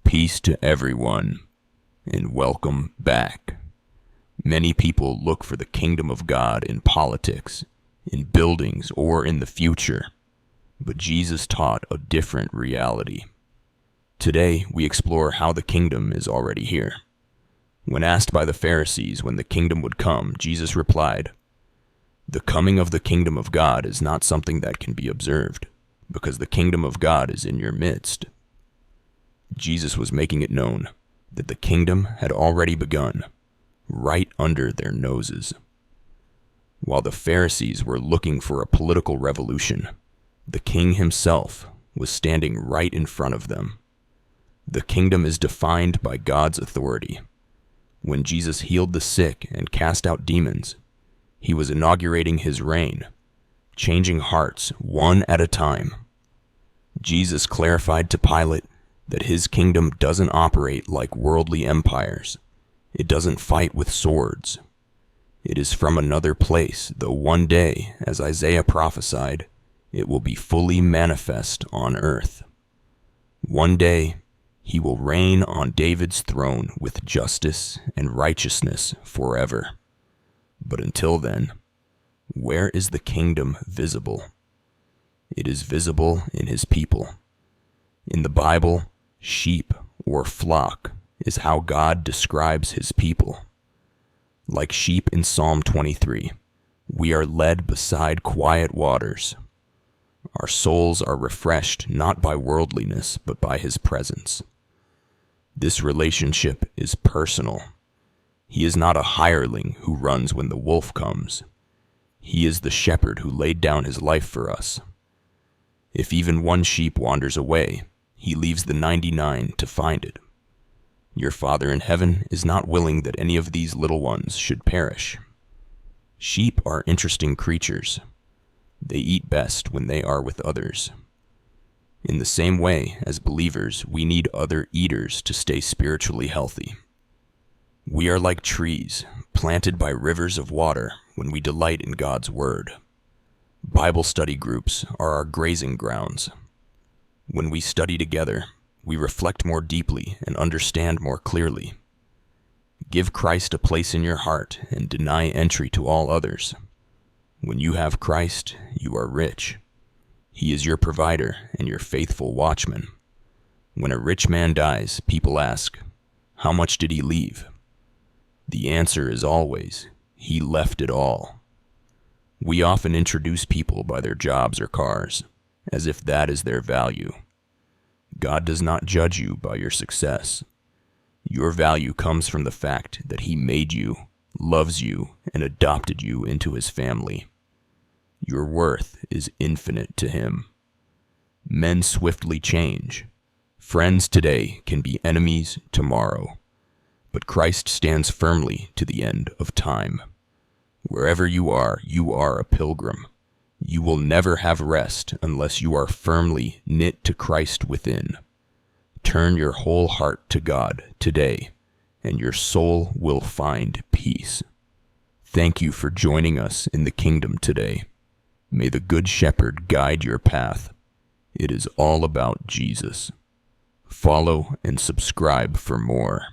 Peace to everyone, and welcome back. Many people look for the kingdom of God in politics, in buildings, or in the future, but Jesus taught a different reality. Today, we explore how the kingdom is already here. When asked by the Pharisees when the kingdom would come, Jesus replied, "The coming of the kingdom of God is not something that can be observed, because the kingdom of God is in your midst." Jesus was making it known that the kingdom had already begun, right under their noses. While the Pharisees were looking for a political revolution, the king himself was standing right in front of them. The kingdom is defined by God's authority. When Jesus healed the sick and cast out demons, he was inaugurating his reign, changing hearts one at a time. Jesus clarified to Pilate that his kingdom doesn't operate like worldly empires. It doesn't fight with swords. It is from another place, though one day, as Isaiah prophesied, it will be fully manifest on earth. One day, he will reign on David's throne with justice and righteousness forever. But until then, where is the kingdom visible? It is visible in his people. In the Bible, sheep or flock is how God describes his people. Like sheep in Psalm 23, we are led beside quiet waters. Our souls are refreshed not by worldliness, but by his presence. This relationship is personal. He is not a hireling who runs when the wolf comes. He is the shepherd who laid down his life for us. If even one sheep wanders away, he leaves the 99 to find it. Your Father in heaven is not willing that any of these little ones should perish. Sheep are interesting creatures. They eat best when they are with others. In the same way, as believers, we need other eaters to stay spiritually healthy. We are like trees, planted by rivers of water when we delight in God's Word. Bible study groups are our grazing grounds. When we study together, we reflect more deeply and understand more clearly. Give Christ a place in your heart and deny entry to all others. When you have Christ, you are rich. He is your provider and your faithful watchman. When a rich man dies, people ask, "How much did he leave?" The answer is always, "He left it all." We often introduce people by their jobs or cars, as if that is their value. God does not judge you by your success. Your value comes from the fact that he made you, loves you, and adopted you into his family. Your worth is infinite to him. Men swiftly change. Friends today can be enemies tomorrow. But Christ stands firmly to the end of time. Wherever you are a pilgrim. You will never have rest unless you are firmly knit to Christ within. Turn your whole heart to God today, and your soul will find peace. Thank you for joining us in the kingdom today. May the Good Shepherd guide your path. It is all about Jesus. Follow and subscribe for more.